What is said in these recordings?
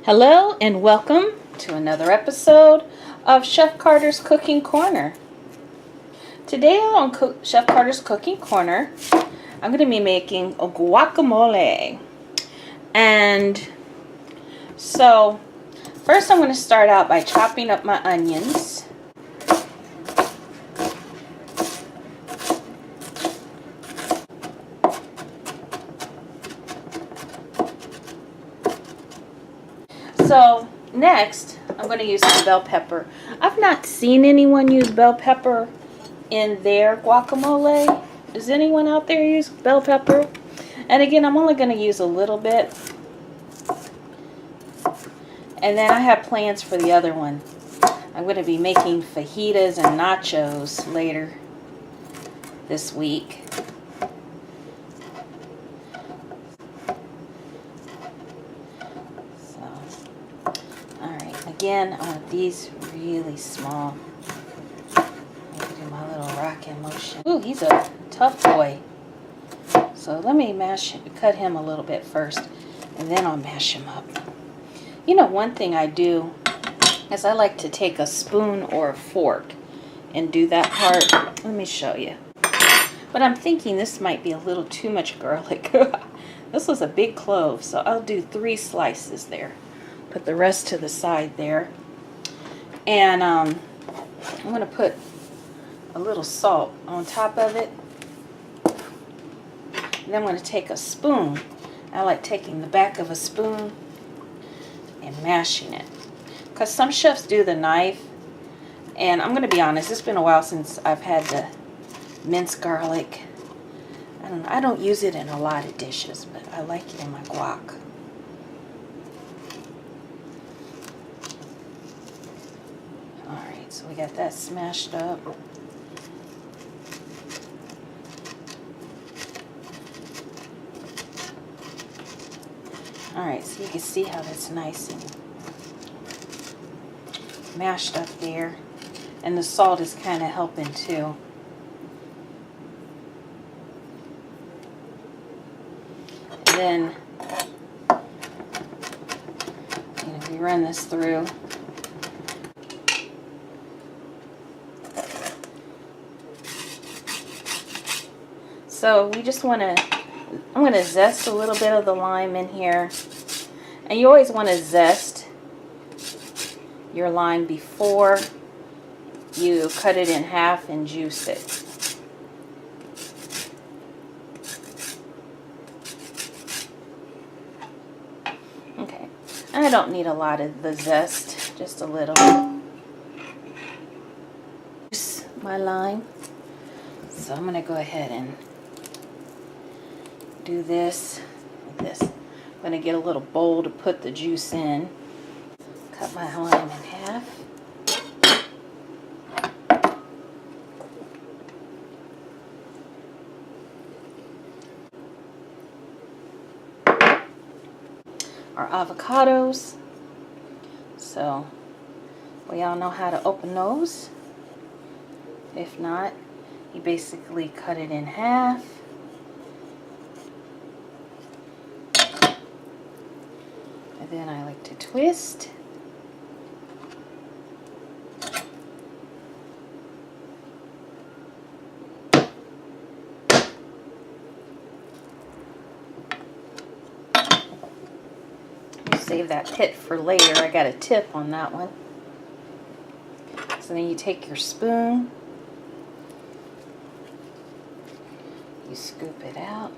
Hello and welcome to another episode of Chef Carter's Cooking Corner. Today on Chef Carter's Cooking Corner, I'm going to be making a guacamole. And so, first I'm going to start out by chopping up my onions. So next, I'm going to use some bell pepper. I've not seen anyone use bell pepper in their guacamole. Does anyone out there use bell pepper? And again, I'm only going to use a little bit. And then I have plans for the other one. I'm going to be making fajitas and nachos later this week. Again, I want these really small. I'm going to do my little rocking motion. Ooh, he's a tough boy. So let me cut him a little bit first, and then I'll mash him up. You know, one thing I do is I like to take a spoon or a fork and do that part. Let me show you. But I'm thinking this might be a little too much garlic. This was a big clove, so I'll do 3 slices there. Put the rest to the side there. And I'm going to put a little salt on top of it. And then I'm going to take a spoon. I like taking the back of a spoon and mashing it. Because some chefs do the knife. And I'm going to be honest, it's been a while since I've had to mince garlic. I don't use it in a lot of dishes, but I like it in my guac. So we got that smashed up. Alright, so you can see how that's nice and mashed up there. And the salt is kind of helping too. And then we run this through. So we just want to, I'm going to zest a little bit of the lime in here. And you always want to zest your lime before you cut it in half and juice it. Okay, and I don't need a lot of the zest, just a little. Juice my lime. So I'm going to go ahead and do this with this. I'm going to get a little bowl to put the juice in. Cut my lime in half. Our avocados. So we all know how to open those. If not, you basically cut it in half. And then I like to twist. Save that pit for later. I got a tip on that one. So then you take your spoon. You scoop it out.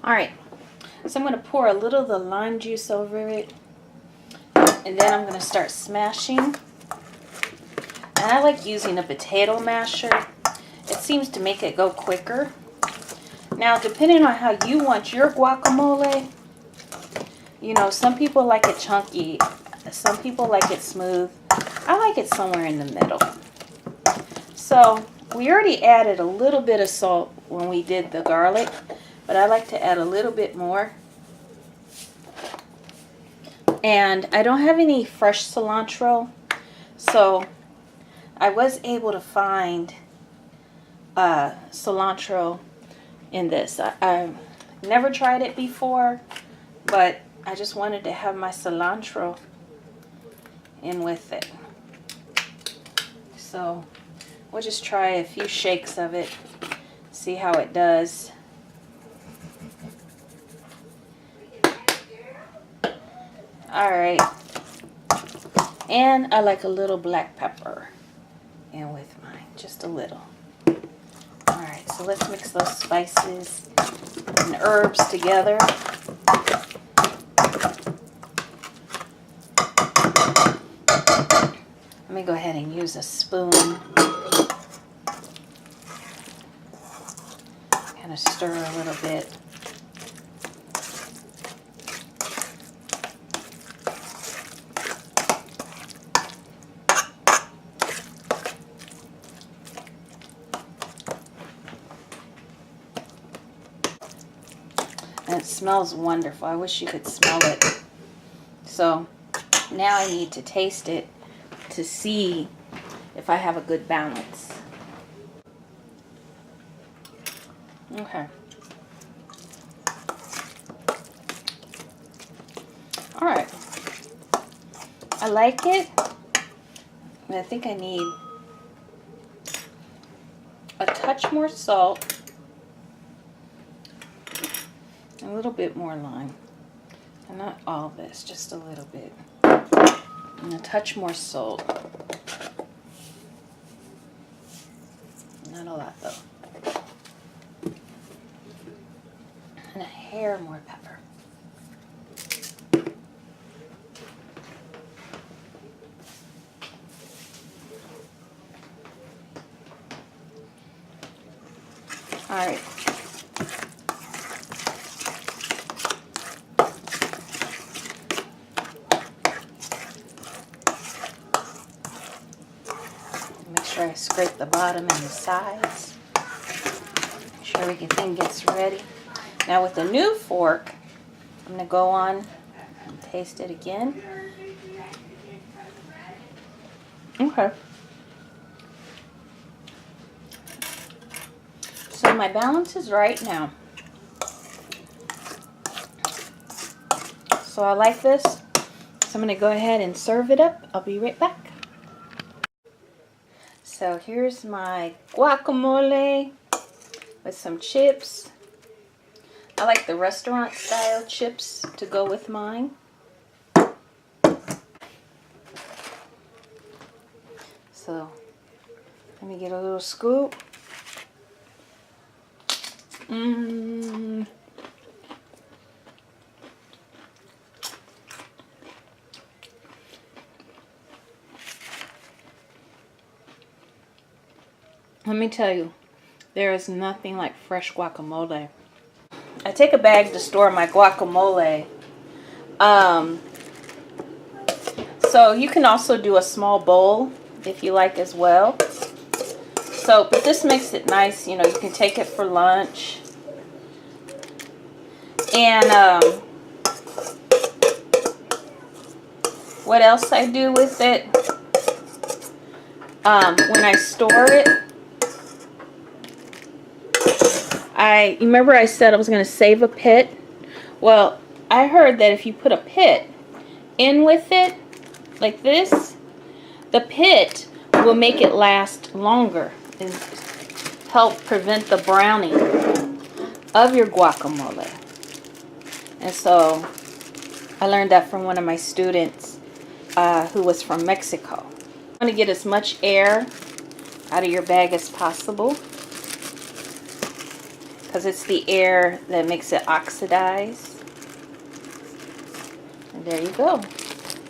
Alright, so I'm going to pour a little of the lime juice over it, and then I'm going to start smashing. And I like using a potato masher. It seems to make it go quicker. Now, depending on how you want your guacamole, you know, some people like it chunky, some people like it smooth. I like it somewhere in the middle. So, we already added a little bit of salt when we did the garlic. But I like to add a little bit more. And I don't have any fresh cilantro, so I was able to find cilantro in this. I never tried it before, but I just wanted to have my cilantro in with it. So we'll just try a few shakes of it, see how it does. Alright, and I like a little black pepper in with mine, just a little. Alright, so let's mix those spices and herbs together. Let me go ahead and use a spoon. Kind of stir a little bit. And it smells wonderful. I wish you could smell it. So now I need to taste it to see if I have a good balance. Okay. All right. I like it. I think I need a touch more salt. A little bit more lime, and not all this, just a little bit, and a touch more salt. Not a lot though, and a hair more pepper. All right. I scrape the bottom and the sides. Make sure everything gets ready. Now with the new fork, I'm going to go on and taste it again. Okay. So my balance is right now. So I like this. So I'm going to go ahead and serve it up. I'll be right back. So here's my guacamole with some chips. I like the restaurant style chips to go with mine. So let me get a little scoop. Let me tell you, there is nothing like fresh guacamole. I take a bag to store my guacamole. So you can also do a small bowl if you like as well. So, but this makes it nice. You know, you can take it for lunch. And what else I do with it? When I store it, you remember I said I was going to save a pit? Well, I heard that if you put a pit in with it, like this, the pit will make it last longer and help prevent the browning of your guacamole. And so I learned that from one of my students who was from Mexico. You want to get as much air out of your bag as possible, because it's the air that makes it oxidize. And there you go.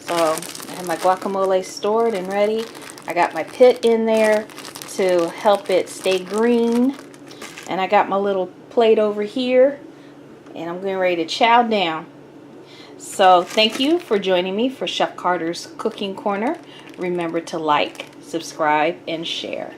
So I have my guacamole stored and ready. I got my pit in there to help it stay green. And I got my little plate over here. And I'm getting ready to chow down. So thank you for joining me for Chef Carter's Cooking Corner. Remember to like, subscribe, and share.